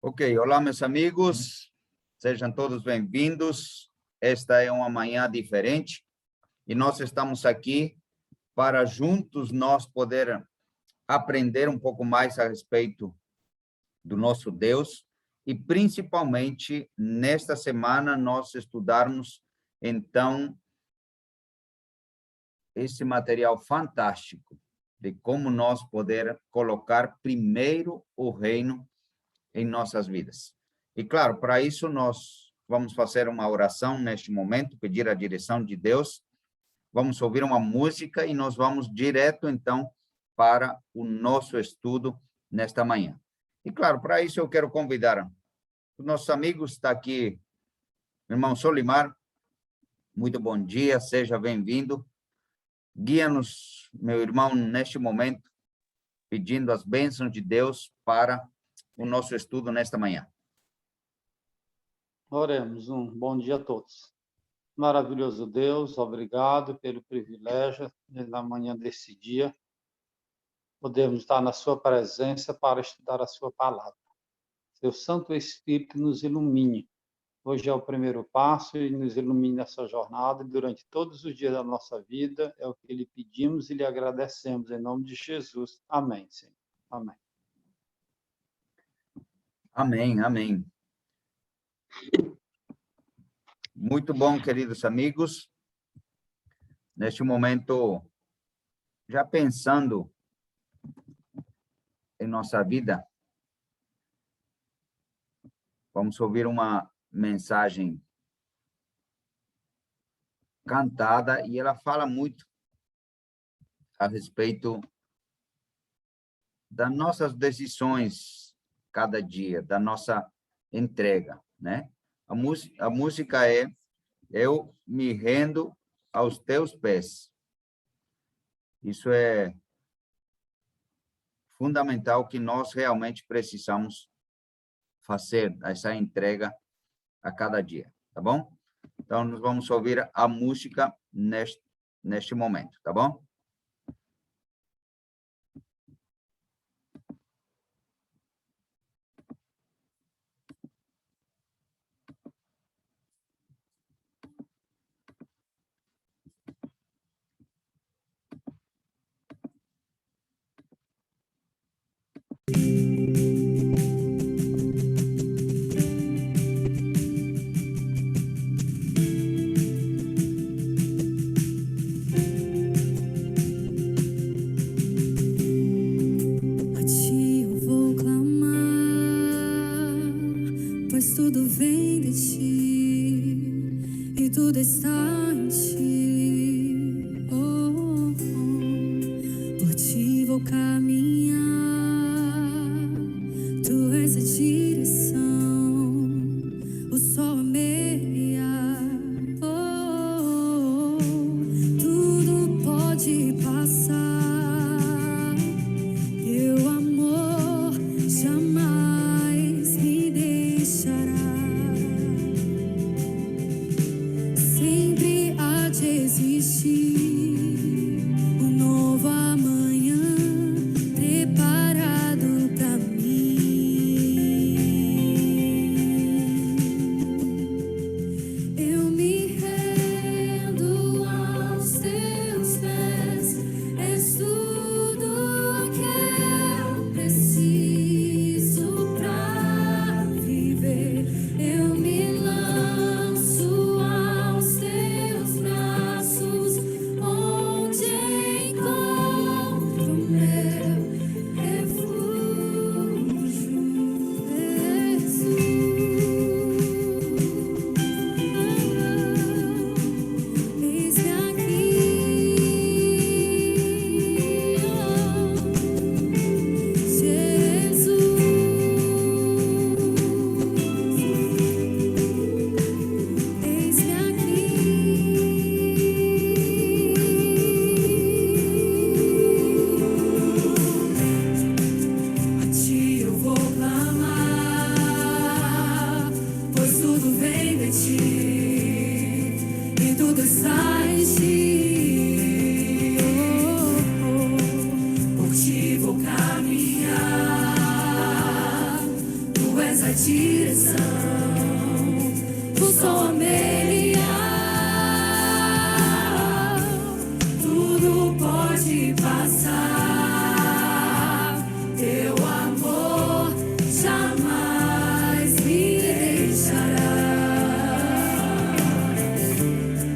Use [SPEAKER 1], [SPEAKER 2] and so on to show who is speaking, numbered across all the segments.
[SPEAKER 1] Ok, olá meus amigos, sejam todos bem-vindos. Esta é uma manhã diferente e nós estamos aqui para juntos nós poder aprender um pouco mais a respeito do nosso Deus e principalmente nesta semana nós estudarmos então esse material fantástico de como nós poder colocar primeiro o reino em nossas vidas. E claro, para isso nós vamos fazer uma oração neste momento, pedir a direção de Deus, vamos ouvir uma música e nós vamos direto então para o nosso estudo nesta manhã. E claro, para isso eu quero convidar os nossos amigos, está aqui o irmão Solimar, muito bom dia, seja bem-vindo. Guia-nos, meu irmão, neste momento, pedindo as bênçãos de Deus para o nosso estudo nesta manhã.
[SPEAKER 2] Oremos, bom dia a todos. Maravilhoso Deus, obrigado pelo privilégio de, na manhã desse dia, podermos estar na sua presença para estudar a sua palavra. Seu Santo Espírito nos ilumine. Hoje é o primeiro passo e nos ilumine nessa jornada e durante todos os dias da nossa vida. É o que lhe pedimos e lhe agradecemos em nome de Jesus. Amém, Senhor. Amém.
[SPEAKER 1] Amém, amém. Muito bom, queridos amigos. Neste momento, já pensando em nossa vida, vamos ouvir uma mensagem cantada e ela fala muito a respeito das nossas decisões cada dia, da nossa entrega, né? A música é Eu me rendo aos teus pés. Isso é fundamental que nós realmente precisamos fazer essa entrega a cada dia, tá bom? Então, nós vamos ouvir a música neste momento, tá bom?
[SPEAKER 3] Tudo vem de ti e tudo está em ti. Oh, oh. Por ti vou caminhar, tu és a direção, o sol a meia. Oh, oh. Tudo pode passar, teu amor jamais me deixará. Sempre há de existir um novo amanhã preparado para mim. Eu me rendo aos teus pés, és tudo que eu preciso para viver. Eu me lanço aos teus braços, onde encontro meu refúgio, Jesus. Eis-me aqui, Jesus. Eis-me aqui, a ti eu vou clamar, pois tudo vem de ti e tudo está em ti. Oh, oh. Por ti vou caminhar, tu és a direção. O sol meliar, tudo pode passar. Teu amor jamais me deixará.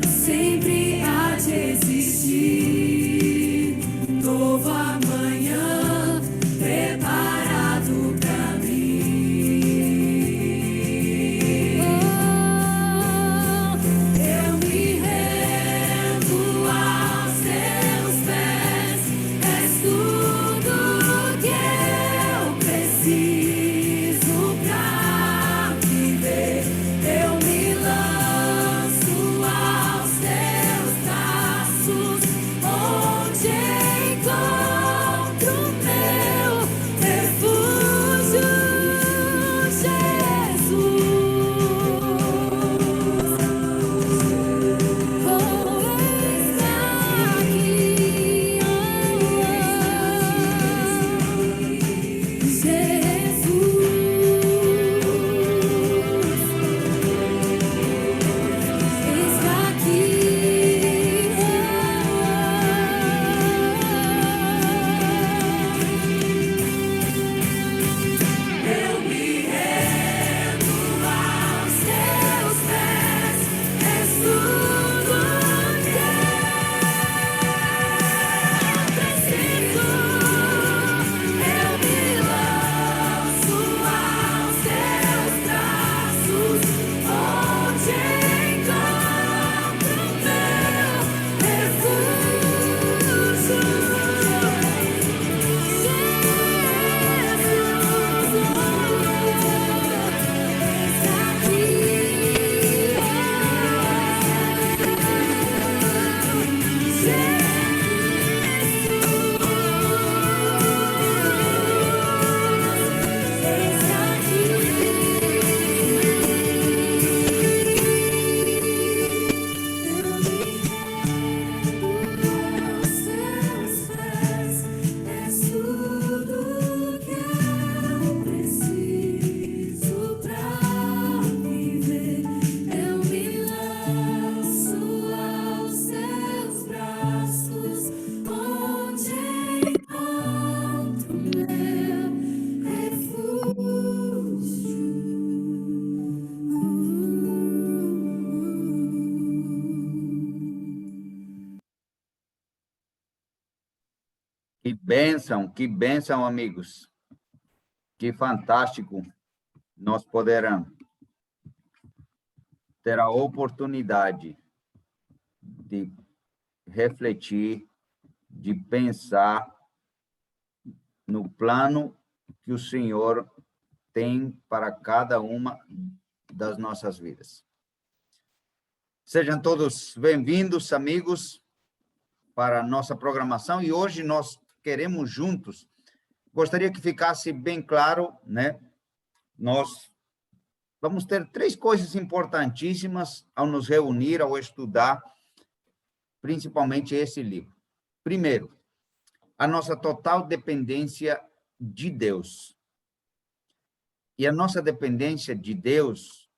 [SPEAKER 3] Sempre há de existir novo amanhã preparado pra mim. Eu me rendo aos teus pés, és tudo que eu preciso pra viver. Eu me lanço aos teus braços, onde encontro meu refúgio, Jesus. Eu me rendo aos teus pés, és tudo que eu preciso. Eu me lanço aos teus braços, onde encontro meu refúgio. És tudo que eu preciso pra viver. Eu me lanço aos teus braços, onde encontro meu refúgio.
[SPEAKER 1] Que bênção, amigos. Que fantástico nós podermos ter a oportunidade de refletir, de pensar no plano que o Senhor tem para cada uma das nossas vidas. Sejam todos bem-vindos, amigos, para a nossa programação, e hoje nós queremos juntos, gostaria que ficasse bem claro, né? Nós vamos ter 3 coisas importantíssimas ao nos reunir, ao estudar, principalmente esse livro. Primeiro, a nossa total dependência de Deus. E a nossa dependência de Deus,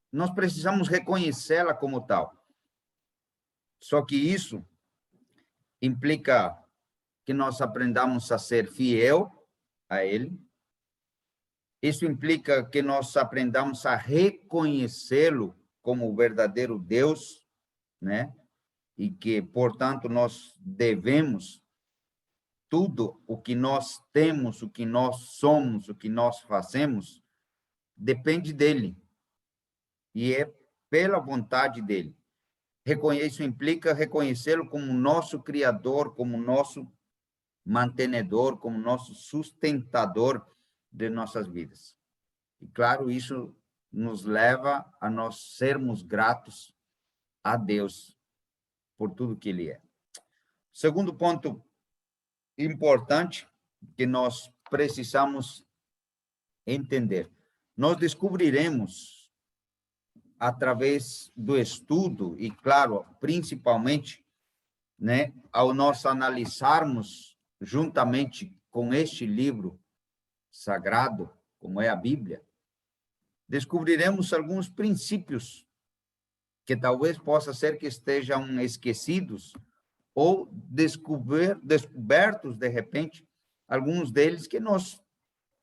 [SPEAKER 1] nós precisamos reconhecê-la como tal. Só que isso implica que nós aprendamos a ser fiel a Ele. Isso implica que nós aprendamos a reconhecê-lo como o verdadeiro Deus, né? E que, portanto, nós devemos tudo o que nós temos, o que nós somos, o que nós fazemos, depende dele. E é pela vontade dele. Isso implica reconhecê-lo como nosso Criador, como nosso mantenedor, como nosso sustentador de nossas vidas. E, claro, isso nos leva a nós sermos gratos a Deus por tudo que Ele é. Segundo ponto importante que nós precisamos entender. Nós descobriremos, através do estudo, e, claro, principalmente, né, ao nós analisarmos juntamente com este livro sagrado, como é a Bíblia, descobriremos alguns princípios que talvez possa ser que estejam esquecidos ou descobertos, de repente, alguns deles que nós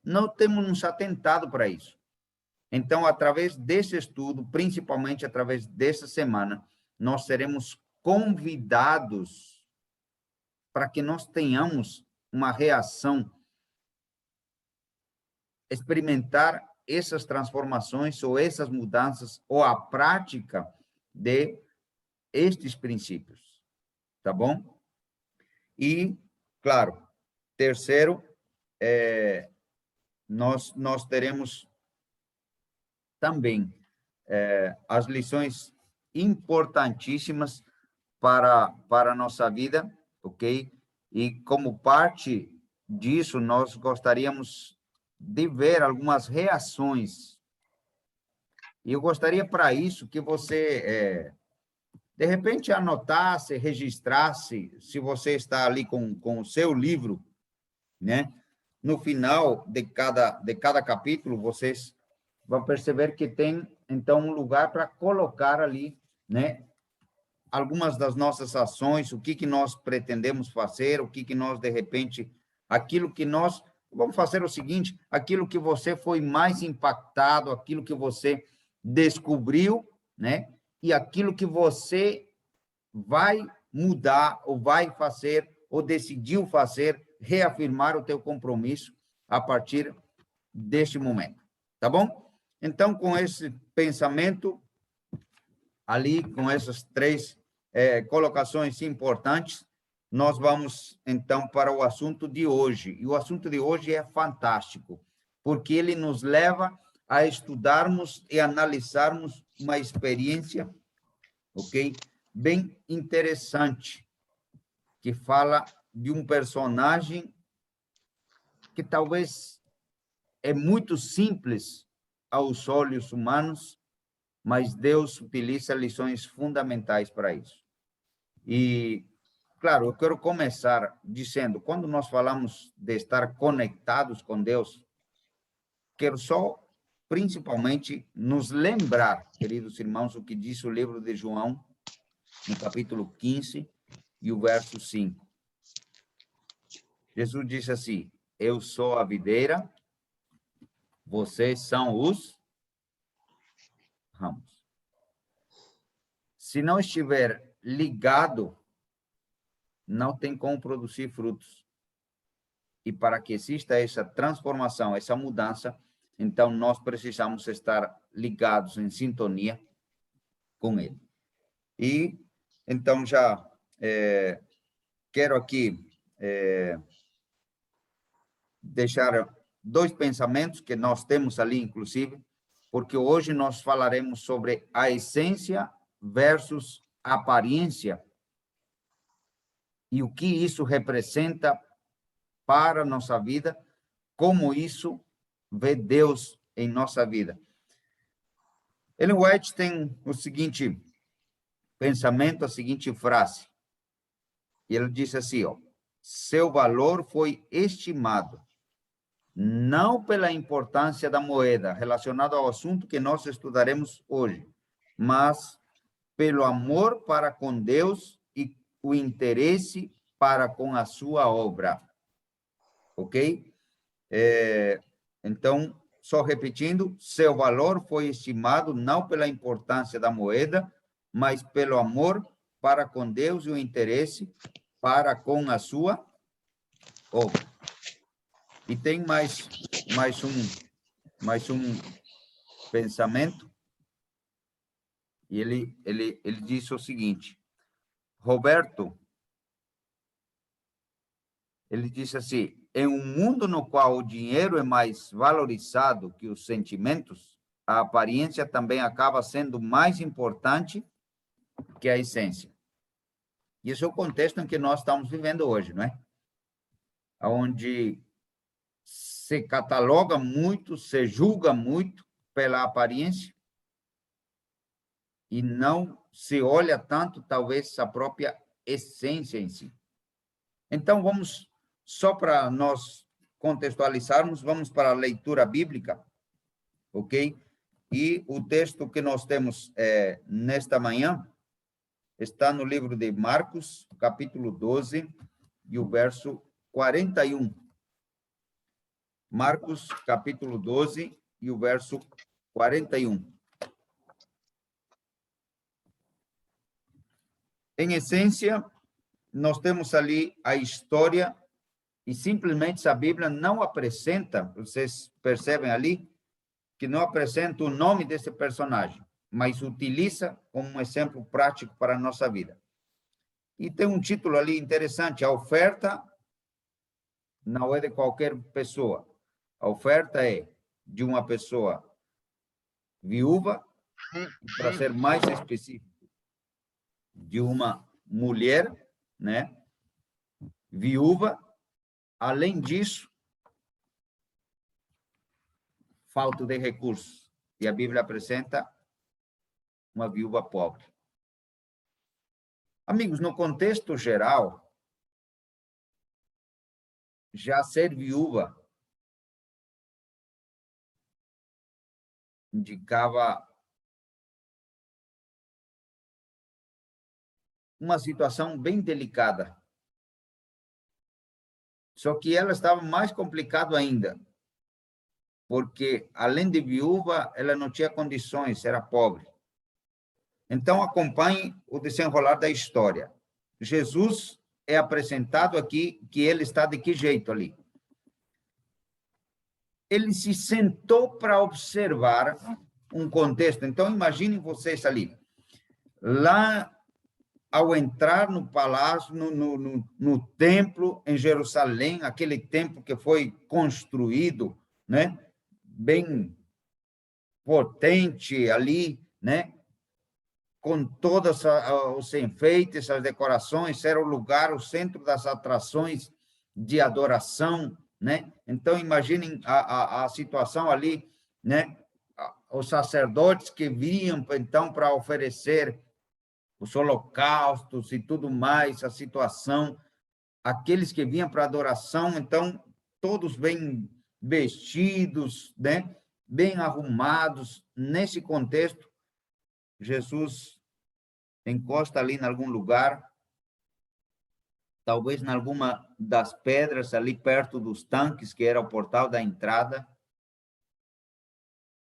[SPEAKER 1] não temos nos atentado para isso. Então, através desse estudo, principalmente através dessa semana, nós seremos convidados para que nós tenhamos uma reação, experimentar essas transformações ou essas mudanças ou a prática de estes princípios, tá bom? E, claro, terceiro, nós teremos também as lições importantíssimas para a nossa vida, ok? E como parte disso, nós gostaríamos de ver algumas reações. E eu gostaria para isso que você, de repente, anotasse, registrasse, se você está ali com o seu livro, né? No final de cada capítulo, vocês vão perceber que tem, então, um lugar para colocar ali, né? Algumas das nossas ações, o que nós pretendemos fazer, o que nós, de repente, aquilo que nós... Vamos fazer o seguinte, aquilo que você foi mais impactado, aquilo que você descobriu, né? E aquilo que você vai mudar, ou vai fazer, ou decidiu fazer, reafirmar o teu compromisso a partir deste momento, tá bom? Então, com esse pensamento, ali, com essas três colocações importantes, nós vamos, então, para o assunto de hoje. E o assunto de hoje é fantástico, porque ele nos leva a estudarmos e analisarmos uma experiência, ok? Bem interessante, que fala de um personagem que talvez é muito simples aos olhos humanos, mas Deus utiliza lições fundamentais para isso. E, claro, eu quero começar dizendo, quando nós falamos de estar conectados com Deus, quero só, principalmente, nos lembrar, queridos irmãos, o que diz o livro de João, no capítulo 15, e o verso 5. Jesus disse assim, eu sou a videira, vocês são os ramos. Se não estiver ligado, não tem como produzir frutos. E para que exista essa transformação, essa mudança, então nós precisamos estar ligados, em sintonia com Ele. E, então, já quero aqui deixar dois pensamentos que nós temos ali, inclusive, porque hoje nós falaremos sobre a essência versus a aparência e o que isso representa para a nossa vida, como isso vê Deus em nossa vida. Ellen White tem o seguinte pensamento, a seguinte frase, e ele diz assim, ó, seu valor foi estimado não pela importância da moeda, relacionado ao assunto que nós estudaremos hoje, mas pelo amor para com Deus e o interesse para com a sua obra. Ok? Então, só repetindo, seu valor foi estimado não pela importância da moeda, mas pelo amor para com Deus e o interesse para com a sua obra. E tem mais um pensamento, e ele diz o seguinte, Roberto, ele disse assim, em um mundo no qual o dinheiro é mais valorizado que os sentimentos, a aparência também acaba sendo mais importante que a essência. E esse é o contexto em que nós estamos vivendo hoje, não é? Onde se cataloga muito, se julga muito pela aparência e não se olha tanto, talvez, a própria essência em si. Então, vamos, só para nós contextualizarmos, vamos para a leitura bíblica, ok? E o texto que nós temos nesta manhã está no livro de Marcos, capítulo 12, e o verso 41. Marcos, capítulo 12, e o verso 41. Em essência, nós temos ali a história, e simplesmente a Bíblia não apresenta, vocês percebem ali, que não apresenta o nome desse personagem, mas utiliza como um exemplo prático para a nossa vida. E tem um título ali interessante: a oferta não é de qualquer pessoa. A oferta é de uma pessoa viúva, para ser mais específico, de uma mulher, né, viúva. Além disso, falta de recursos. E a Bíblia apresenta uma viúva pobre. Amigos, no contexto geral, já ser viúva indicava uma situação bem delicada. Só que ela estava mais complicada ainda, porque, além de viúva, ela não tinha condições, era pobre. Então, acompanhe o desenrolar da história. Jesus é apresentado aqui, que ele está de que jeito ali? Ele se sentou para observar um contexto. Então, imaginem vocês ali, lá ao entrar no palácio, no templo em Jerusalém, aquele templo que foi construído, né, bem potente ali, né, com todos os enfeites, as decorações, era o lugar, o centro das atrações de adoração, né? Então, imaginem a situação ali, né? Os sacerdotes que vinham, então, para oferecer os holocaustos e tudo mais, a situação, aqueles que vinham para adoração, então, todos bem vestidos, né? Bem arrumados. Nesse contexto, Jesus encosta ali em algum lugar, talvez em alguma das pedras ali perto dos tanques, que era o portal da entrada,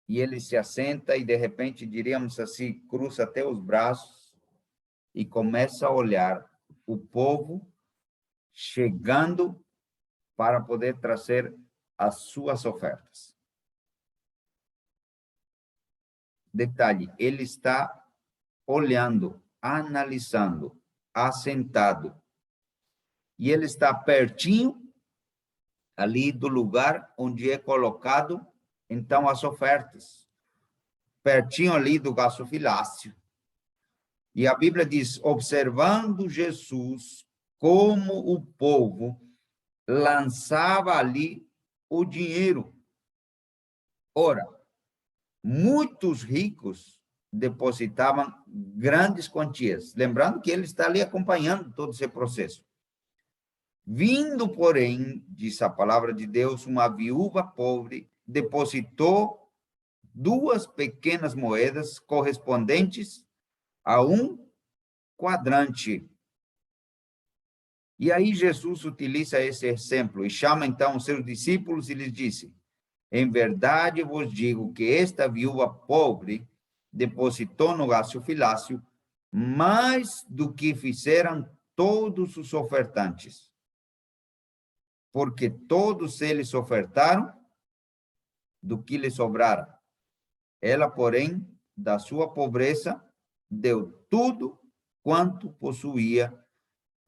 [SPEAKER 1] e ele se assenta e, de repente, diríamos assim, cruza até os braços e começa a olhar o povo chegando para poder trazer as suas ofertas. Detalhe, ele está olhando, analisando, assentado. E ele está pertinho ali do lugar onde é colocado, então, as ofertas. Pertinho ali do gasofilácio. E a Bíblia diz, observando Jesus como o povo lançava ali o dinheiro. Ora, muitos ricos depositavam grandes quantias. Lembrando que ele está ali acompanhando todo esse processo. Vindo, porém, diz a palavra de Deus, uma viúva pobre depositou 2 pequenas moedas correspondentes a 1 quadrante. E aí Jesus utiliza esse exemplo e chama então os seus discípulos e lhes disse, em verdade vos digo que esta viúva pobre depositou no gasofilácio mais do que fizeram todos os ofertantes. Porque todos eles ofertaram do que lhe sobrara. Ela, porém, da sua pobreza, deu tudo quanto possuía,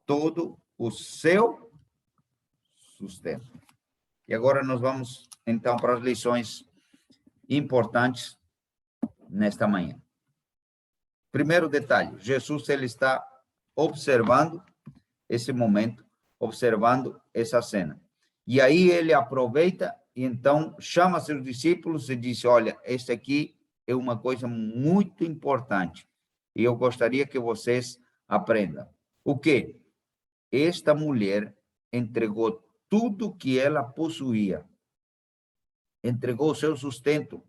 [SPEAKER 1] todo o seu sustento. E agora nós vamos, então, para as lições importantes nesta manhã. Primeiro detalhe, Jesus ele está observando esse momento, observando essa cena. E aí ele aproveita e então chama seus discípulos e diz, olha, este aqui é uma coisa muito importante e eu gostaria que vocês aprendam. O quê? Esta mulher entregou tudo que ela possuía. Entregou seu sustento.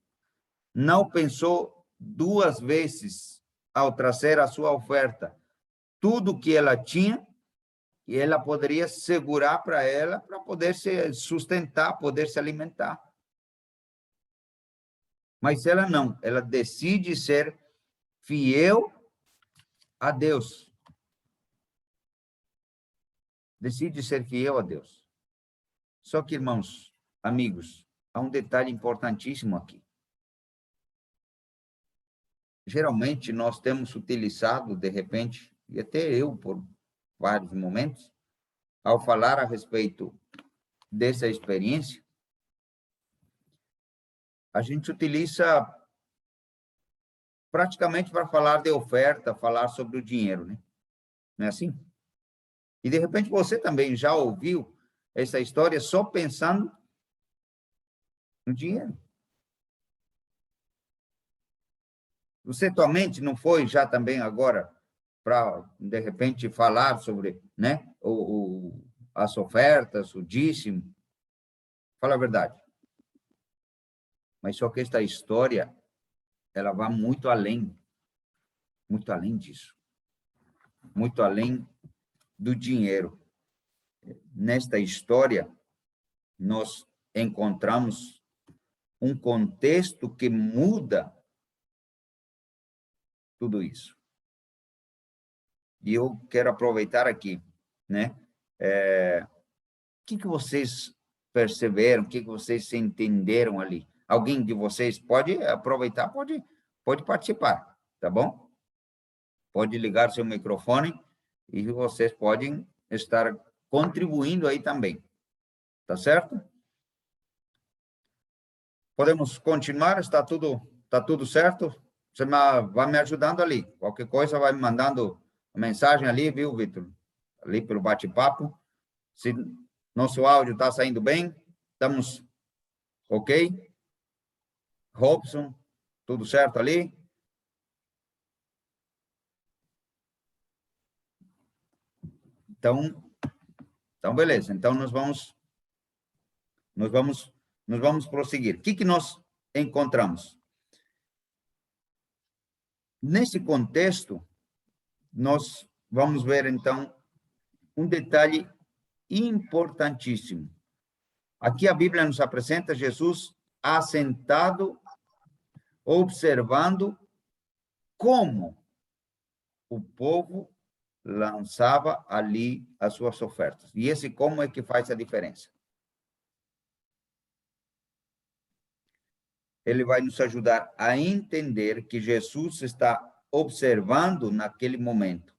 [SPEAKER 1] Não pensou duas vezes ao trazer a sua oferta. Tudo que ela tinha, e ela poderia segurar para ela, para poder se sustentar, poder se alimentar. Mas ela não, ela decide ser fiel a Deus. Decide ser fiel a Deus. Só que, irmãos, amigos, há um detalhe importantíssimo aqui. Geralmente, nós temos utilizado, de repente, e até eu, por vários momentos, ao falar a respeito dessa experiência, a gente utiliza praticamente para falar de oferta, falar sobre o dinheiro, né? Não é assim? E, de repente, você também já ouviu essa história só pensando no dinheiro. Você, tua mente, não foi já também agora para, de repente, falar sobre, né, as ofertas, o dízimo? Fala a verdade. Mas só que esta história, ela vai muito além disso. Muito além do dinheiro. Nesta história, nós encontramos um contexto que muda tudo isso. E eu quero aproveitar aqui, né? O que vocês perceberam, o que vocês entenderam ali? Alguém de vocês pode aproveitar, pode participar, tá bom? Pode ligar seu microfone e vocês podem estar contribuindo aí também, tá certo? Podemos continuar? Está tudo certo? Você vai me ajudando ali. Qualquer coisa vai me mandando mensagem ali, viu, Vitor? Ali pelo bate-papo. Se nosso áudio está saindo bem, estamos ok? Robson, tudo certo ali? Então beleza. Então nós vamos prosseguir. O que nós encontramos? Nesse contexto, nós vamos ver então um detalhe importantíssimo. Aqui a Bíblia nos apresenta Jesus assentado, observando como o povo lançava ali as suas ofertas. E esse como é que faz a diferença. Ele vai nos ajudar a entender que Jesus está observando naquele momento.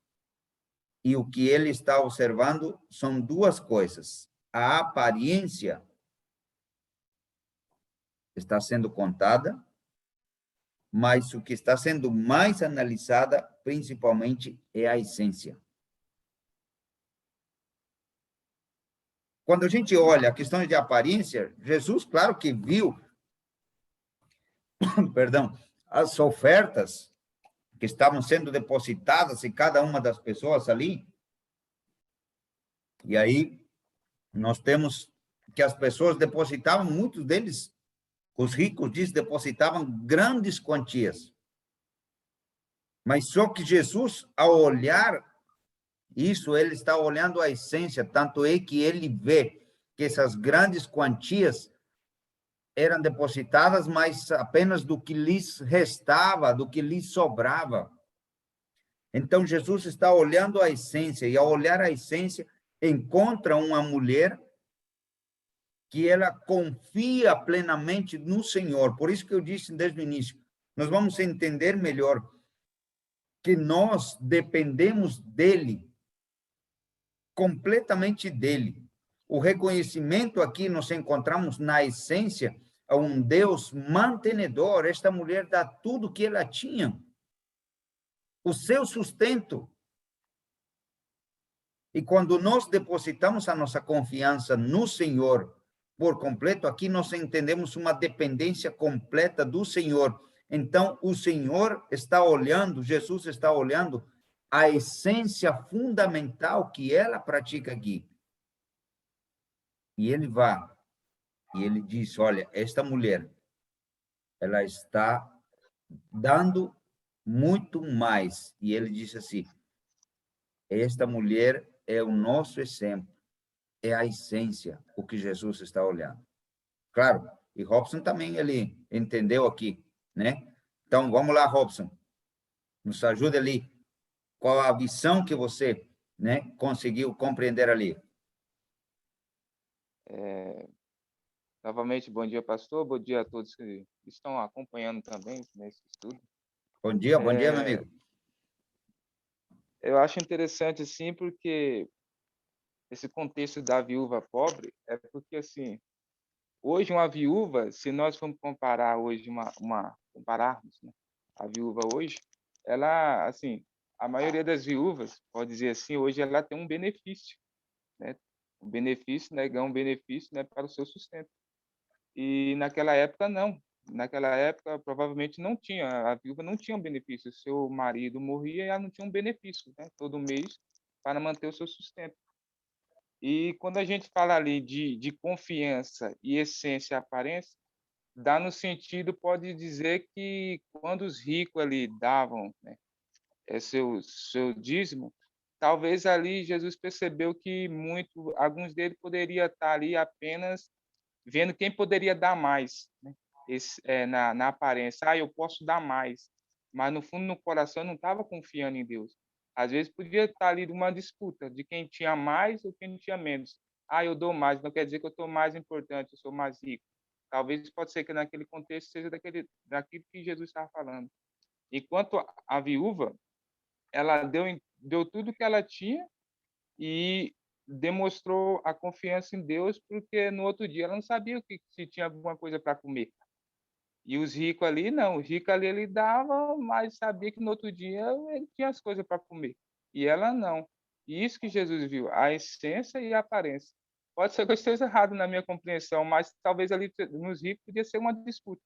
[SPEAKER 1] E o que ele está observando são duas coisas. A aparência está sendo contada, mas o que está sendo mais analisada, principalmente, é a essência. Quando a gente olha a questão de aparência, Jesus, claro que viu, perdão, as ofertas que estavam sendo depositadas em cada uma das pessoas ali. E aí, nós temos que as pessoas depositavam, muitos deles, os ricos, depositavam grandes quantias. Mas só que Jesus, ao olhar isso, ele está olhando a essência, tanto é que ele vê que essas grandes quantias eram depositadas, mas apenas do que lhes restava, do que lhes sobrava. Então, Jesus está olhando a essência, e ao olhar a essência, encontra uma mulher que ela confia plenamente no Senhor. Por isso que eu disse desde o início, nós vamos entender melhor que nós dependemos dele, completamente dele. O reconhecimento aqui nós encontramos na essência a um Deus mantenedor. Esta mulher dá tudo que ela tinha, o seu sustento. E quando nós depositamos a nossa confiança no Senhor por completo, aqui nós entendemos uma dependência completa do Senhor. Então, o Senhor está olhando, Jesus está olhando a essência fundamental que ela pratica aqui. E ele vai, e ele diz, olha, esta mulher, ela está dando muito mais. E ele disse assim, esta mulher é o nosso exemplo, é a essência, o que Jesus está olhando. Claro, e Robson também, ele entendeu aqui, né? Então, vamos lá, Robson, nos ajude ali. Qual a visão que você, né, conseguiu compreender ali?
[SPEAKER 4] Novamente, bom dia, pastor. Bom dia a todos que estão acompanhando também nesse estudo.
[SPEAKER 1] Bom dia, meu amigo.
[SPEAKER 4] Eu acho interessante, assim, porque esse contexto da viúva pobre é porque, assim, hoje uma viúva, se nós formos comparar hoje compararmos, né, a viúva hoje, ela, assim, a maioria das viúvas, pode dizer assim, hoje ela tem um benefício, né? Um benefício, né, ganha um benefício, né, para o seu sustento. E naquela época, não. Naquela época, provavelmente não tinha, a viúva não tinha um benefício. Seu marido morria e ela não tinha um benefício, né, todo mês para manter o seu sustento. E quando a gente fala ali de confiança e essência e aparência, dá no sentido, pode dizer que quando os ricos ali davam, né, seu dízimo, talvez ali Jesus percebeu que alguns deles poderiam estar ali apenas vendo quem poderia dar mais, né? Na aparência, eu posso dar mais, mas no fundo, no coração, eu não estava confiando em Deus. Às vezes podia estar ali uma disputa de quem tinha mais ou quem tinha menos. Eu dou mais, não quer dizer que eu estou mais importante, eu sou mais rico. Talvez pode ser que naquele contexto seja daquilo que Jesus estava falando. Enquanto a viúva, ela deu tudo que ela tinha e demonstrou a confiança em Deus, porque no outro dia ela não sabia se tinha alguma coisa para comer. E os ricos ali, não. O rico ali, ele dava, mas sabia que no outro dia ele tinha as coisas para comer. E ela não. E isso que Jesus viu, a essência e a aparência. Pode ser que eu esteja errado na minha compreensão, mas talvez ali nos ricos podia ser uma disputa.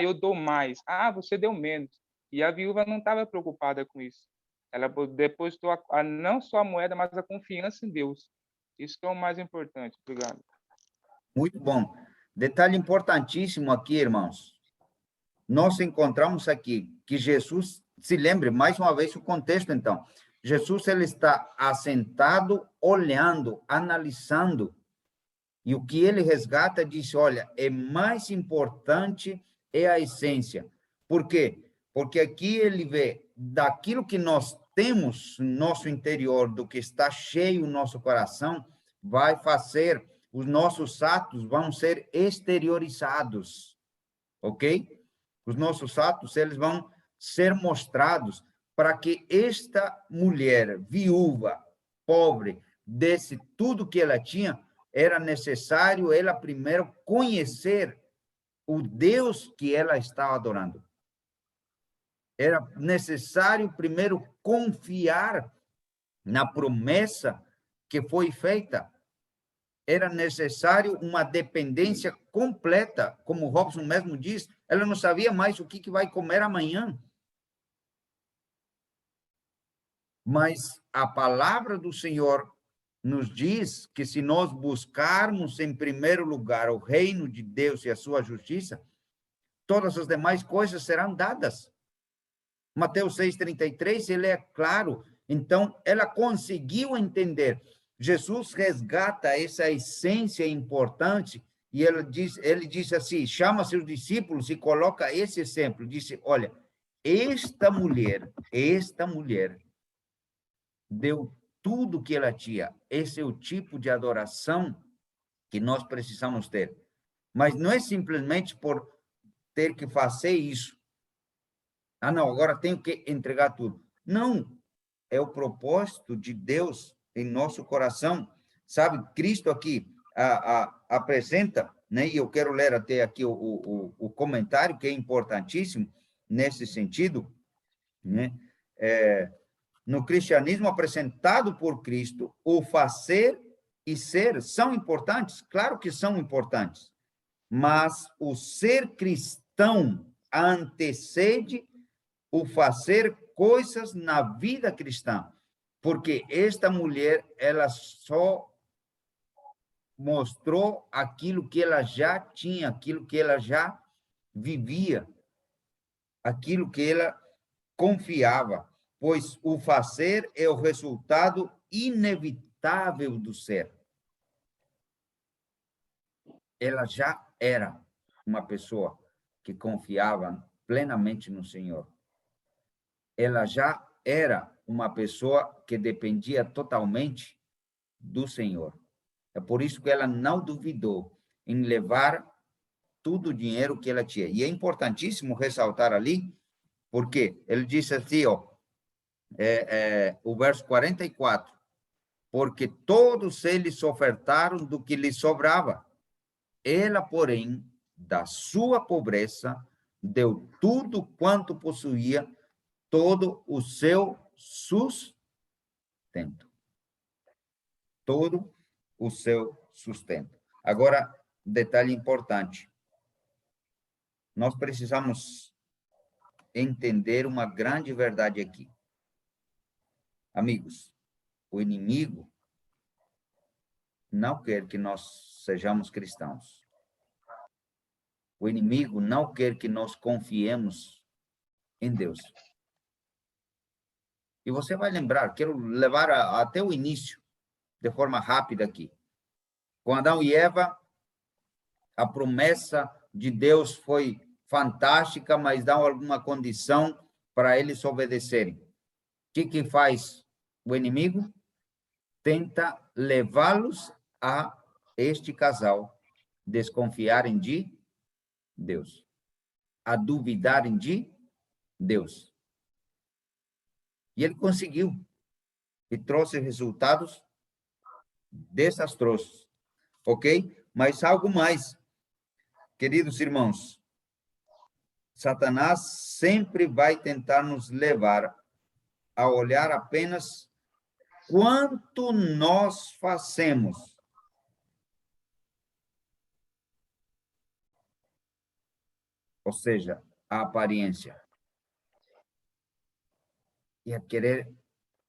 [SPEAKER 4] Eu dou mais. Você deu menos. E a viúva não estava preocupada com isso. Ela depositou não só a moeda, mas a confiança em Deus. Isso que é o mais importante. Obrigado.
[SPEAKER 1] Muito bom. Detalhe importantíssimo aqui, irmãos. Nós encontramos aqui que Jesus, se lembre mais uma vez o contexto, então. Jesus, ele está assentado, olhando, analisando, e o que ele resgata diz, olha, é mais importante é a essência. Por quê? Porque aqui ele vê daquilo que nós temos no nosso interior, do que está cheio o nosso coração, vai fazer, os nossos atos vão ser exteriorizados, ok? Os nossos atos, eles vão ser mostrados para que esta mulher viúva, pobre, desse tudo que ela tinha, era necessário ela primeiro conhecer o Deus que ela estava adorando. Era necessário primeiro confiar na promessa que foi feita. Era necessário uma dependência completa, como o Robson mesmo diz, ela não sabia mais o que vai comer amanhã. Mas a palavra do Senhor nos diz que se nós buscarmos em primeiro lugar o reino de Deus e a sua justiça, todas as demais coisas serão dadas. Mateus 6,33, ele é claro. Então, ela conseguiu entender. Jesus resgata essa essência importante e ele diz assim, chama seus discípulos e coloca esse exemplo. Disse, olha, esta mulher deu tudo que ela tinha. Esse é o tipo de adoração que nós precisamos ter. Mas não é simplesmente por ter que fazer isso. Não, agora tenho que entregar tudo. Não, é o propósito de Deus em nosso coração. Sabe, Cristo aqui apresenta, né? E eu quero ler até aqui o comentário, que é importantíssimo nesse sentido, né? No cristianismo apresentado por Cristo, o fazer e ser são importantes? Claro que são importantes, mas o ser cristão antecede o fazer coisas na vida cristã, porque esta mulher, ela só mostrou aquilo que ela já tinha, aquilo que ela já vivia, aquilo que ela confiava, pois o fazer é o resultado inevitável do ser. Ela já era uma pessoa que confiava plenamente no Senhor. Ela já era uma pessoa que dependia totalmente do Senhor. É por isso que ela não duvidou em levar todo o dinheiro que ela tinha. E é importantíssimo ressaltar ali, porque ele disse assim, ó, o verso 44, porque todos eles ofertaram do que lhes sobrava. Ela, porém, da sua pobreza, deu tudo quanto possuía, todo o seu sustento. Todo o seu sustento. Agora, detalhe importante. Nós precisamos entender uma grande verdade aqui. Amigos, o inimigo não quer que nós sejamos cristãos. O inimigo não quer que nós confiemos em Deus. E você vai lembrar, quero levar até o início, de forma rápida aqui. Com Adão e Eva, a promessa de Deus foi fantástica, mas dá alguma condição para eles obedecerem. O que faz o inimigo? Tenta levá-los a este casal desconfiarem de Deus, a duvidarem de Deus. E ele conseguiu. E trouxe resultados desastrosos. Ok? Mas algo mais. Queridos irmãos, Satanás sempre vai tentar nos levar a olhar apenas quanto nós fazemos. Ou seja, a aparência. E a querer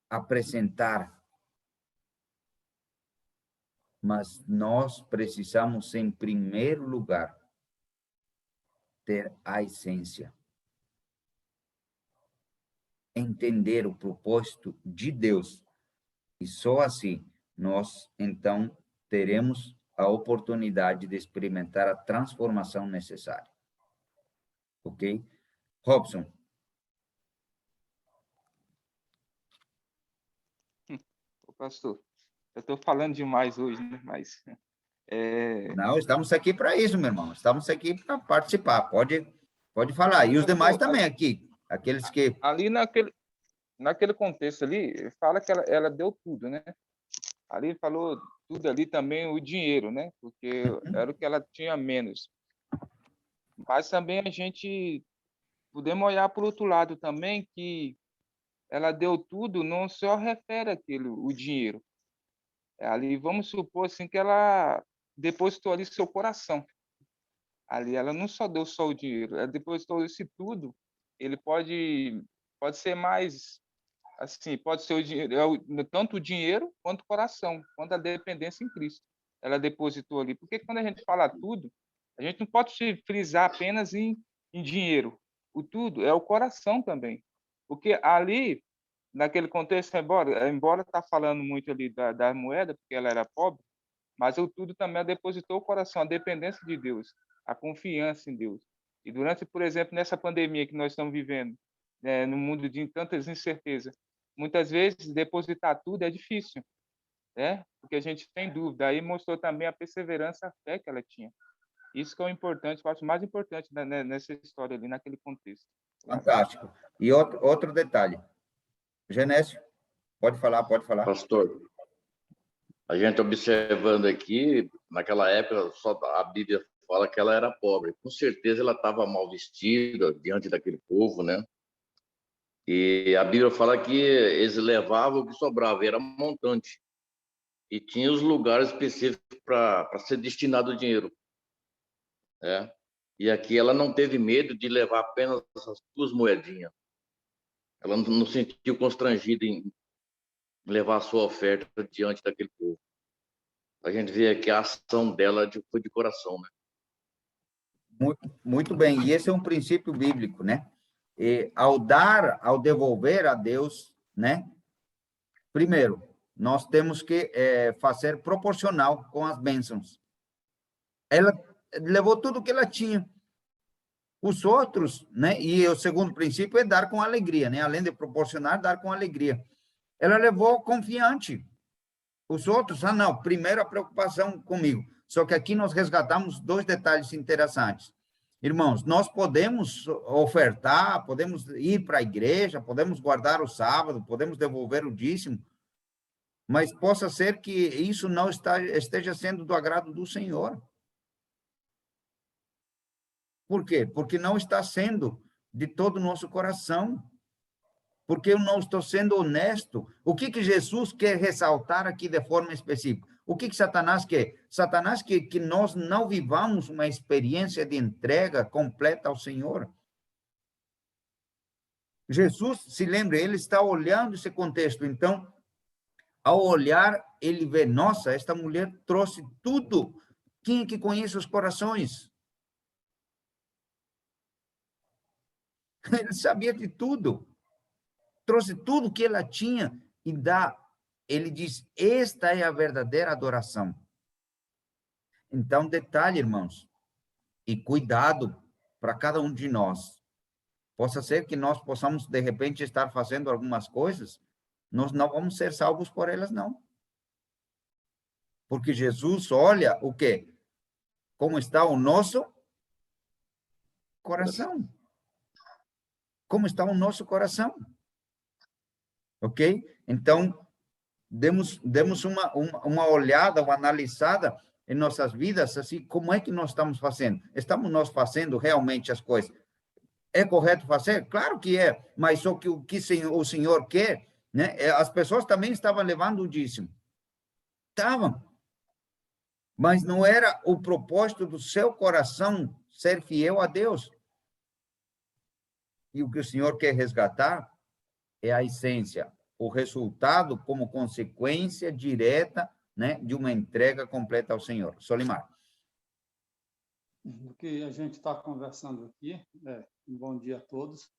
[SPEAKER 1] apresentar. Mas nós precisamos, em primeiro lugar, ter a essência. Entender o propósito de Deus. E só assim nós, então, teremos a oportunidade de experimentar a transformação necessária. Ok? Robson.
[SPEAKER 4] Ô, pastor, eu estou falando demais hoje, né? Mas
[SPEAKER 1] Não, estamos aqui para isso, meu irmão. Estamos aqui para participar. Pode falar. E os demais também aqui. Aqueles que...
[SPEAKER 4] Ali naquele contexto ali, fala que ela deu tudo, né? Ali falou tudo ali também o dinheiro, né? Porque era o que ela tinha menos. Mas também a gente podemos olhar para o outro lado também, que ela deu tudo, não só refere àquilo, o dinheiro. Ali, vamos supor assim, que ela depositou ali seu coração. Ali, ela não só deu só o dinheiro, ela depositou esse tudo. Ele pode ser mais, assim, pode ser o dinheiro, tanto o dinheiro quanto o coração, quanto a dependência em Cristo. Ela depositou ali. Porque quando a gente fala tudo, a gente não pode se frisar apenas em dinheiro. O tudo é o coração também. Porque ali, naquele contexto, embora tá falando muito ali da moeda, porque ela era pobre, mas o tudo também depositou o coração, a dependência de Deus, a confiança em Deus. E durante, por exemplo, nessa pandemia que nós estamos vivendo, né, no mundo de tantas incertezas, muitas vezes depositar tudo é difícil, né? Porque a gente tem dúvida. Aí mostrou também a perseverança, a fé que ela tinha. Isso que é o importante, eu acho mais importante nessa história ali, naquele contexto.
[SPEAKER 1] Fantástico. E outro detalhe. Genésio, pode falar.
[SPEAKER 5] Pastor, a gente observando aqui, naquela época, só a Bíblia fala que ela era pobre. Com certeza ela estava mal vestida diante daquele povo, né? E a Bíblia fala que eles levavam o que sobrava, era montante. E tinha os lugares específicos para ser destinado o dinheiro, né? E aqui ela não teve medo de levar apenas as 2 moedinhas. Ela não se sentiu constrangida em levar a sua oferta diante daquele povo. a gente vê que a ação dela foi de coração, né?
[SPEAKER 1] Muito bem, e esse é um princípio bíblico, né? E ao devolver a Deus, né? Primeiro, nós temos que fazer proporcional com as bênçãos. Ela levou tudo que ela tinha. Os outros, né? E o segundo princípio é dar com alegria, né? Além de proporcionar, dar com alegria. Ela levou confiante. Os outros, não, primeiro a preocupação comigo. Só que aqui nós resgatamos dois detalhes interessantes. Irmãos, nós podemos ofertar, podemos ir para a igreja, podemos guardar o sábado, podemos devolver o dízimo, mas possa ser que isso não esteja sendo do agrado do Senhor. Por quê? Porque não está sendo de todo o nosso coração. Porque eu não estou sendo honesto. O que Jesus quer ressaltar aqui de forma específica? O que Satanás quer? Satanás quer que nós não vivamos uma experiência de entrega completa ao Senhor. Jesus, se lembre, ele está olhando esse contexto. Então, ao olhar, ele vê, nossa, esta mulher trouxe tudo. Quem é que conhece os corações? Ele sabia de tudo. Trouxe tudo que ela tinha e ele diz, esta é a verdadeira adoração. Então, detalhe, irmãos, e cuidado para cada um de nós. Possa ser que nós possamos, de repente, estar fazendo algumas coisas, nós não vamos ser salvos por elas, não. Porque Jesus olha o quê? Como está o nosso coração. Como está o nosso coração. Ok? Então, demos uma olhada, uma analisada em nossas vidas, assim, como é que nós estamos fazendo? Estamos nós fazendo realmente as coisas? É correto fazer? Claro que é, mas só que o que o Senhor quer, né? As pessoas também estavam levando o dízimo. Estavam. Mas não era o propósito do seu coração ser fiel a Deus. E o que o Senhor quer resgatar é a essência, o resultado como consequência direta, né, de uma entrega completa ao Senhor. Solimar.
[SPEAKER 2] O que a gente está conversando aqui, um bom dia a todos.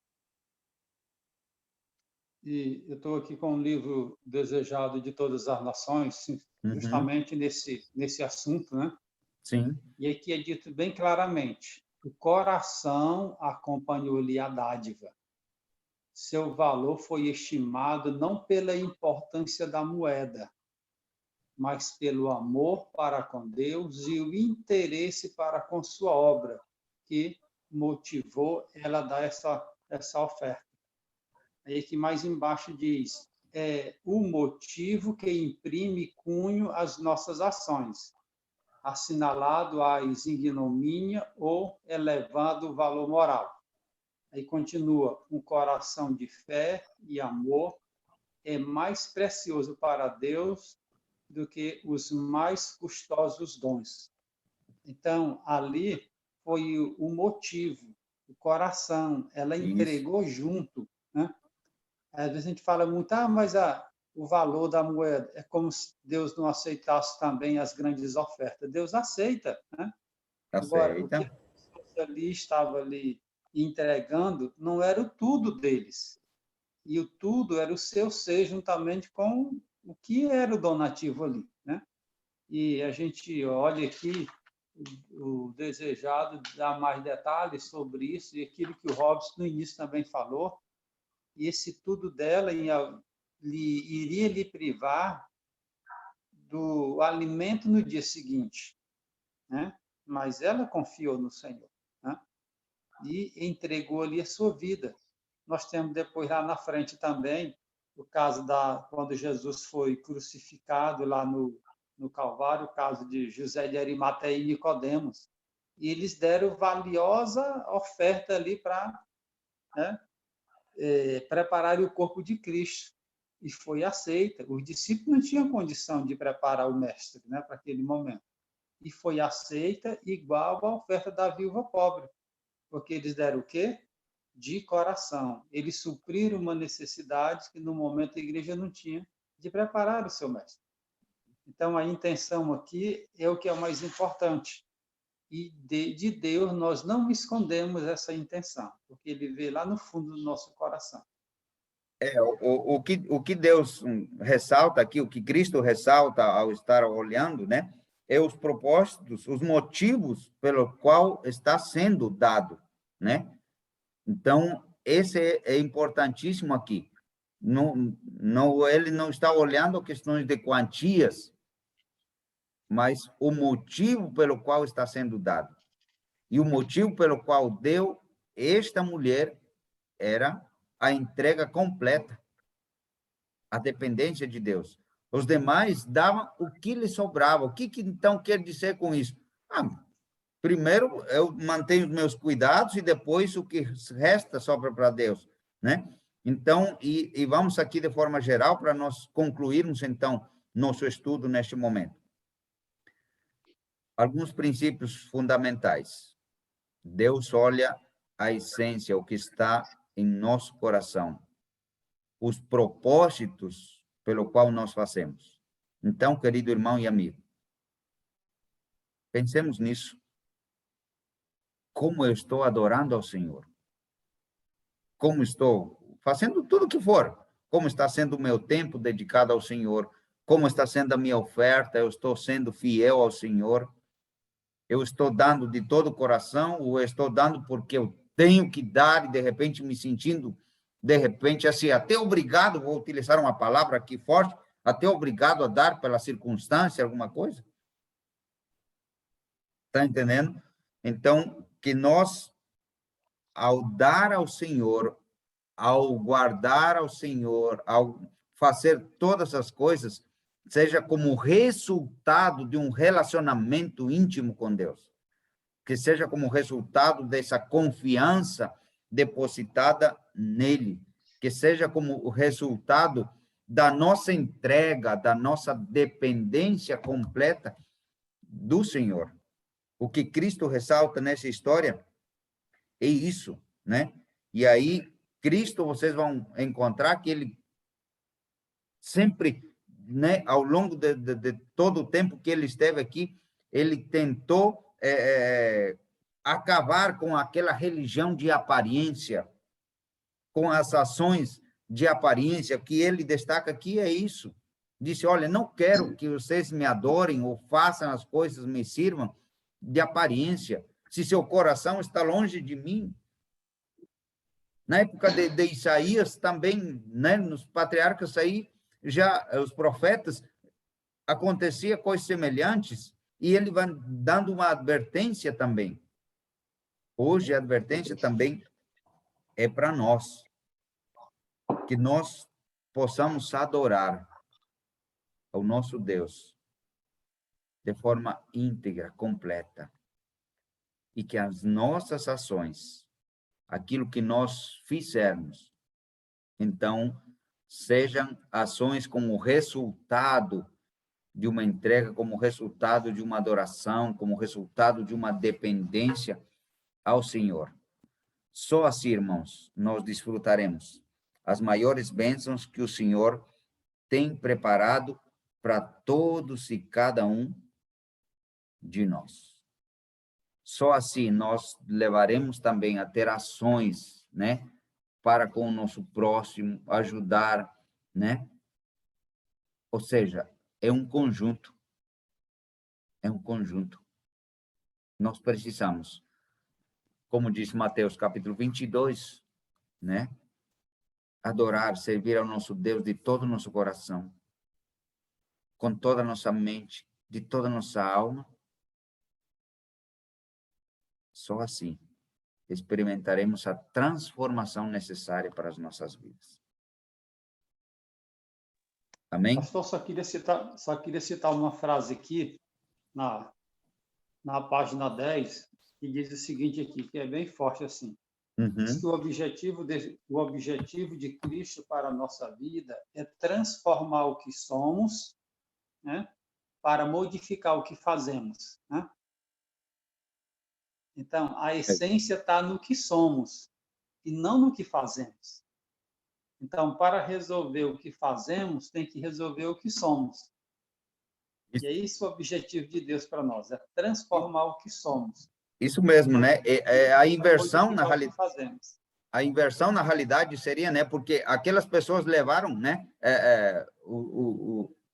[SPEAKER 2] E eu estou aqui com um livro Desejado de Todas as Nações, justamente nesse assunto, né?
[SPEAKER 1] Sim.
[SPEAKER 2] E aqui é dito bem claramente, o coração acompanhou-lhe a dádiva. Seu valor foi estimado não pela importância da moeda, mas pelo amor para com Deus e o interesse para com sua obra, que motivou ela a dar essa oferta. Aí que mais embaixo diz, o motivo que imprime cunho às nossas ações, assinalado as ignomínia ou elevado o valor moral. Aí continua, um coração de fé e amor é mais precioso para Deus do que os mais custosos dons. Então, ali foi o motivo, o coração, ela entregou junto, né? Às vezes a gente fala muito, mas o valor da moeda é como se Deus não aceitasse também as grandes ofertas. Deus aceita, né? Agora, o que a pessoa ali estava ali entregando não era o tudo deles. E o tudo era o seu ser juntamente com o que era o donativo ali, né? E a gente olha aqui, o Desejado dá mais detalhes sobre isso, e aquilo que o Robson no início também falou, e esse tudo dela iria lhe privar do alimento no dia seguinte, né? Mas ela confiou no Senhor, né? E entregou ali a sua vida. Nós temos depois lá na frente também o caso quando Jesus foi crucificado lá no Calvário, o caso de José de Arimateia e Nicodemos. E eles deram valiosa oferta ali para, né, preparar o corpo de Cristo. E foi aceita. Os discípulos não tinham condição de preparar o mestre, né, para aquele momento. E foi aceita igual à oferta da viúva pobre. Porque eles deram o quê? De coração. Eles supriram uma necessidade que no momento a igreja não tinha de preparar o seu mestre. Então, a intenção aqui é o que é o mais importante. E de Deus, nós não escondemos essa intenção, porque Ele vê lá no fundo do nosso coração.
[SPEAKER 1] O que Deus ressalta aqui, o que Cristo ressalta ao estar olhando, né? É os propósitos, os motivos pelo qual está sendo dado, né? Então, esse é importantíssimo aqui. Ele não está olhando questões de quantias, mas o motivo pelo qual está sendo dado. E o motivo pelo qual deu esta mulher era a entrega completa, a dependência de Deus. Os demais davam o que lhe sobrava. O que então quer dizer com isso? Primeiro eu mantenho os meus cuidados e depois o que resta sobra para Deus, né? Então, e vamos aqui de forma geral para nós concluirmos então nosso estudo neste momento. Alguns princípios fundamentais. Deus olha a essência, o que está em nosso coração, os propósitos pelo qual nós fazemos. Então, querido irmão e amigo, pensemos nisso. Como eu estou adorando ao Senhor? Como estou fazendo tudo o que for? Como está sendo o meu tempo dedicado ao Senhor? Como está sendo a minha oferta? Eu estou sendo fiel ao Senhor? Eu estou dando de todo o coração ou eu estou dando porque eu tenho que dar e de repente me sentindo, de repente, assim, até obrigado, vou utilizar uma palavra aqui forte, até obrigado a dar pela circunstância, alguma coisa? Está entendendo? Então, que nós, ao dar ao Senhor, ao guardar ao Senhor, ao fazer todas as coisas, seja como resultado de um relacionamento íntimo com Deus, que seja como resultado dessa confiança depositada nele, que seja como o resultado da nossa entrega, da nossa dependência completa do Senhor. O que Cristo ressalta nessa história é isso, né? E aí, Cristo, vocês vão encontrar que ele sempre, né, ao longo de todo o tempo que ele esteve aqui, ele tentou acabar com aquela religião de aparência, com as ações de aparência, que ele destaca aqui é isso. Disse, olha, não quero que vocês me adorem ou façam as coisas, me sirvam de aparência, se seu coração está longe de mim. Na época de Isaías também, né, nos patriarcas aí, já os profetas, acontecia coisas semelhantes, e ele vai dando uma advertência também. Hoje a advertência também é para nós, que nós possamos adorar ao nosso Deus de forma íntegra, completa, e que as nossas ações, aquilo que nós fizermos, então, sejam ações como resultado de uma entrega, como resultado de uma adoração, como resultado de uma dependência ao Senhor. Só assim, irmãos, nós desfrutaremos as maiores bênçãos que o Senhor tem preparado para todos e cada um de nós. Só assim nós levaremos também a ter ações, né, para com o nosso próximo, ajudar, né? Ou seja, é um conjunto. É um conjunto. Nós precisamos, como diz Mateus capítulo 22, né? Adorar, servir ao nosso Deus de todo o nosso coração, com toda a nossa mente, de toda a nossa alma. Só assim experimentaremos a transformação necessária para as nossas vidas. Amém?
[SPEAKER 2] Pastor, só queria citar uma frase aqui, na página 10, que diz o seguinte aqui, que é bem forte assim. Diz que o objetivo de Cristo para a nossa vida é transformar o que somos, né, para modificar o que fazemos, né? Então, a essência está no que somos e não no que fazemos. Então, para resolver o que fazemos, tem que resolver o que somos. E é isso o objetivo de Deus para nós, é transformar o que somos.
[SPEAKER 1] Isso mesmo, né? A inversão na realidade.
[SPEAKER 2] Fazemos.
[SPEAKER 1] A inversão na realidade seria, né? Porque aquelas pessoas levaram, né?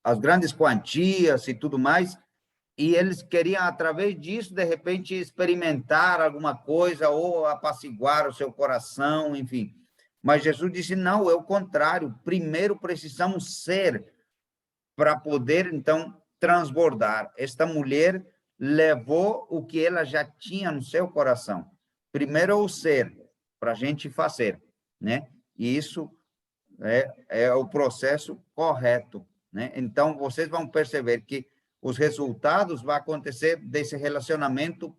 [SPEAKER 1] As grandes quantias e tudo mais, e eles queriam, através disso, de repente, experimentar alguma coisa ou apaciguar o seu coração, enfim. Mas Jesus disse, não, é o contrário. Primeiro precisamos ser para poder, então, transbordar. Esta mulher levou o que ela já tinha no seu coração. Primeiro o ser, para a gente fazer, né? E isso é o processo correto, né? Então, vocês vão perceber que os resultados vão acontecer desse relacionamento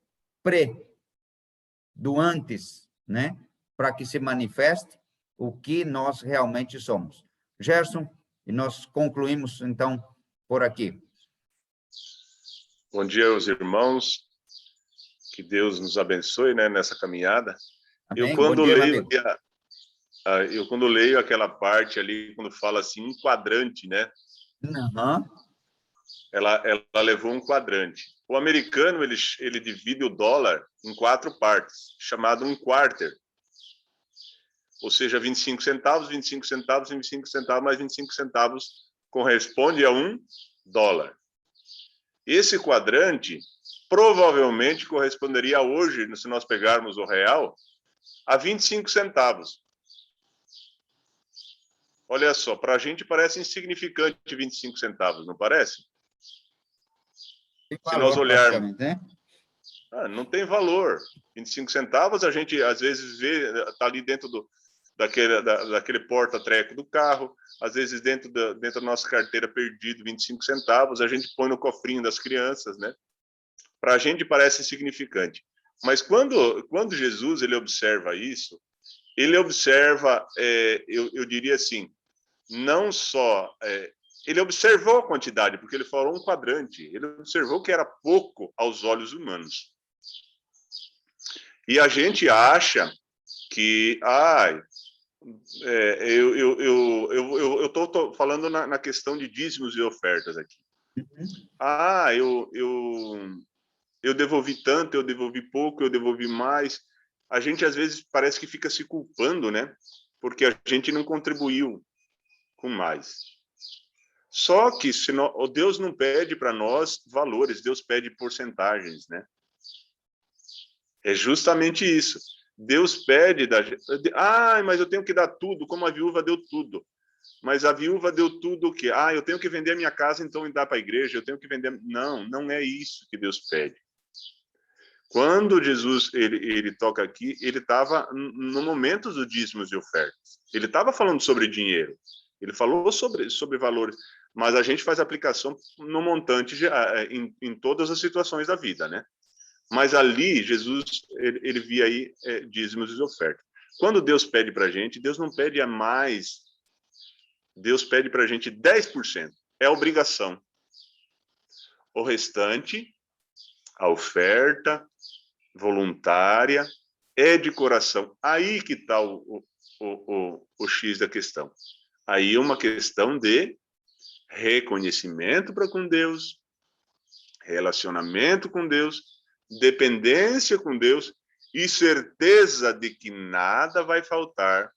[SPEAKER 1] do antes, né? Para que se manifeste o que nós realmente somos. Gerson, e nós concluímos, então, por aqui.
[SPEAKER 6] Bom dia aos irmãos, que Deus nos abençoe, né, nessa caminhada.
[SPEAKER 1] Amém?
[SPEAKER 6] Eu, quando
[SPEAKER 1] Bom dia,
[SPEAKER 6] leio,
[SPEAKER 1] amigo.
[SPEAKER 6] eu quando leio aquela parte ali, quando fala assim, um quadrante, né?
[SPEAKER 1] Uhum.
[SPEAKER 6] Ela levou um quadrante. O americano, ele divide o dólar em 4 partes, chamado um quarter. Ou seja, 25 centavos, 25 centavos, 25 centavos, mais 25 centavos corresponde a $1. Esse quadrante provavelmente corresponderia hoje, se nós pegarmos o real, a 25 centavos. Olha só, para a gente parece insignificante 25 centavos, não parece? Se nós olharmos,
[SPEAKER 1] né?
[SPEAKER 6] não tem valor. 25 centavos a gente às vezes vê, está ali dentro daquele porta-treco do carro, às vezes dentro da nossa carteira perdido 25 centavos, a gente põe no cofrinho das crianças, né? Para a gente parece insignificante. Mas quando Jesus ele observa isso, ele observa, eu diria assim, não só... ele observou a quantidade, porque ele falou um quadrante, ele observou que era pouco aos olhos humanos. E a gente acha que... eu estou falando na questão de dízimos e ofertas aqui. Eu devolvi tanto, eu devolvi pouco, eu devolvi mais. A gente, às vezes, parece que fica se culpando, né? Porque a gente não contribuiu com mais. Só que Deus não pede para nós valores, Deus pede porcentagens, né? É justamente isso. Deus pede da gente... mas eu tenho que dar tudo, como a viúva deu tudo. Mas a viúva deu tudo o quê? Eu tenho que vender a minha casa, então dar para a igreja, eu tenho que vender... Não é isso que Deus pede. Quando Jesus ele toca aqui, ele estava no momento dos dízimos e ofertas. Ele estava falando sobre dinheiro. Ele falou sobre valores, mas a gente faz aplicação no montante em todas as situações da vida, né? Mas ali, Jesus, ele via aí dízimos e ofertas. Quando Deus pede para a gente, Deus não pede a mais. Deus pede para a gente 10%. É obrigação. O restante, a oferta voluntária, é de coração. Aí que está o X da questão. Aí é uma questão de reconhecimento para com Deus, relacionamento com Deus, dependência com Deus e certeza de que nada vai faltar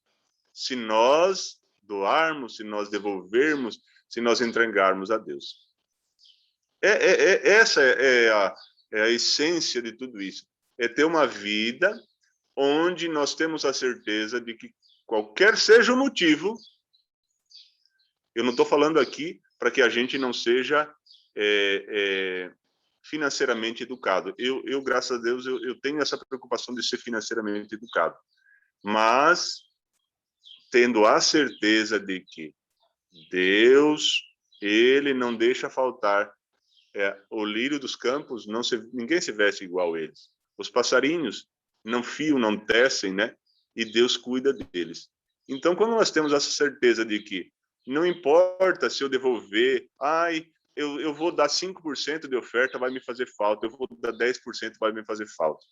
[SPEAKER 6] se nós doarmos, se nós devolvermos, se nós entregarmos a Deus. Essa é a essência de tudo isso. É ter uma vida onde nós temos a certeza de que qualquer seja o motivo, eu não estou falando aqui para que a gente não seja financeiramente educado. Eu, graças a Deus, eu tenho essa preocupação de ser financeiramente educado. Mas tendo a certeza de que Deus, ele não deixa faltar o lírio dos campos, ninguém se veste igual a eles. Os passarinhos não fiam, não tecem, né? E Deus cuida deles. Então, quando nós temos essa certeza de que não importa se eu devolver, eu vou dar 5% de oferta, vai me fazer falta, eu vou dar 10%, vai me fazer falta.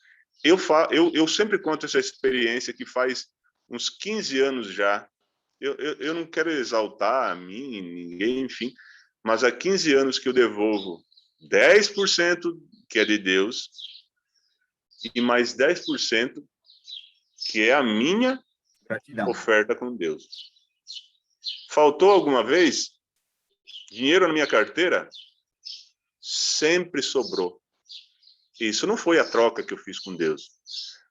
[SPEAKER 6] Eu sempre conto essa experiência que faz uns 15 anos já. Eu não quero exaltar a mim, ninguém, enfim, mas há 15 anos que eu devolvo 10% que é de Deus e mais 10% que é a minha
[SPEAKER 1] Gratidão.
[SPEAKER 6] oferta com Deus. Faltou alguma vez dinheiro na minha carteira? Sempre sobrou. Isso não foi a troca que eu fiz com Deus.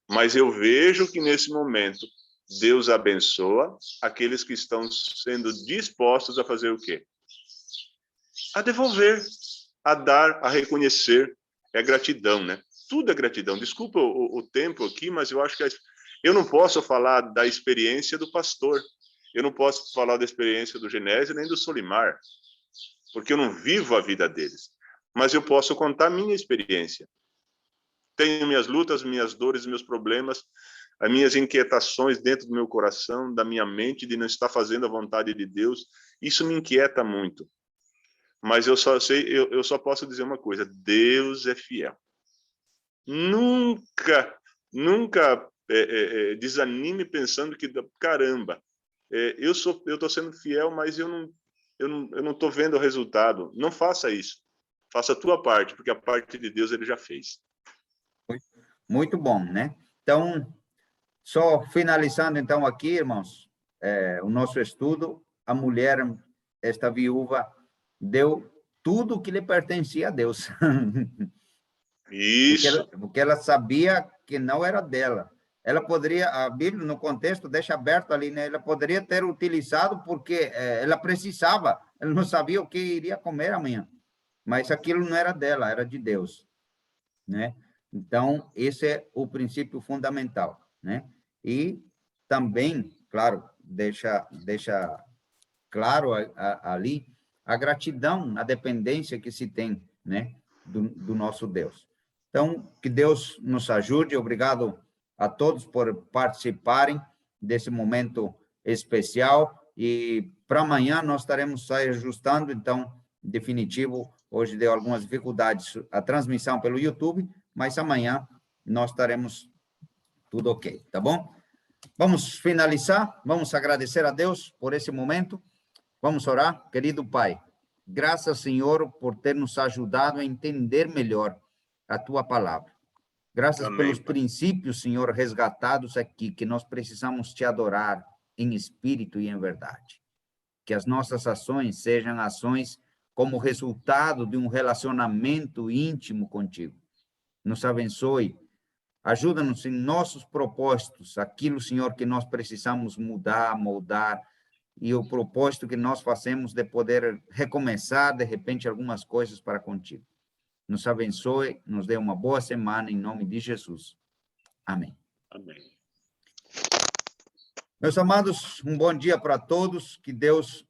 [SPEAKER 6] Mas eu vejo que nesse momento Deus abençoa aqueles que estão sendo dispostos a fazer o quê? A devolver, a dar, a reconhecer. É gratidão, né? Tudo é gratidão. Desculpa o tempo aqui, mas eu acho que eu não posso falar da experiência do pastor. Eu não posso falar da experiência do Genésio nem do Solimar, porque eu não vivo a vida deles. Mas eu posso contar a minha experiência. Tenho minhas lutas, minhas dores, meus problemas, as minhas inquietações dentro do meu coração, da minha mente, de não estar fazendo a vontade de Deus. Isso me inquieta muito. Mas eu só posso dizer uma coisa: Deus é fiel. Nunca desanime pensando que, caramba, eu estou sendo fiel, mas eu não estou vendo o resultado. Não faça isso. Faça a tua parte, porque a parte de Deus ele já fez.
[SPEAKER 1] Muito bom, né? Então, só finalizando então aqui, irmãos, o nosso estudo, a mulher, esta viúva, deu tudo o que lhe pertencia a Deus.
[SPEAKER 6] Isso.
[SPEAKER 1] Porque ela sabia que não era dela. Ela poderia, a Bíblia, no contexto, deixa aberto ali, né? Ela poderia ter utilizado porque ela precisava, ela não sabia o que iria comer amanhã. Mas aquilo não era dela, era de Deus, né? Então, esse é o princípio fundamental, né? E também, claro, deixa claro ali a gratidão, a dependência que se tem, né, do nosso Deus. Então, que Deus nos ajude. Obrigado a todos por participarem desse momento especial. E para amanhã nós estaremos ajustando, então, definitivo. Hoje deu algumas dificuldades a transmissão pelo YouTube, mas amanhã nós estaremos tudo ok, tá bom? Vamos finalizar, vamos agradecer a Deus por esse momento. Vamos orar, querido Pai. Graças, Senhor, por ter nos ajudado a entender melhor a Tua palavra. Graças
[SPEAKER 6] Amém,
[SPEAKER 1] pelos
[SPEAKER 6] Pai.
[SPEAKER 1] princípios, Senhor, resgatados aqui, que nós precisamos Te adorar em espírito e em verdade. Que as nossas ações sejam ações como resultado de um relacionamento íntimo contigo. Nos abençoe. Ajuda-nos em nossos propósitos, aquilo, Senhor, que nós precisamos mudar, moldar, e o propósito que nós fazemos de poder recomeçar, de repente, algumas coisas para contigo. Nos abençoe, nos dê uma boa semana, em nome de Jesus. Amém.
[SPEAKER 6] Amém.
[SPEAKER 1] Meus amados, um bom dia para todos, que Deus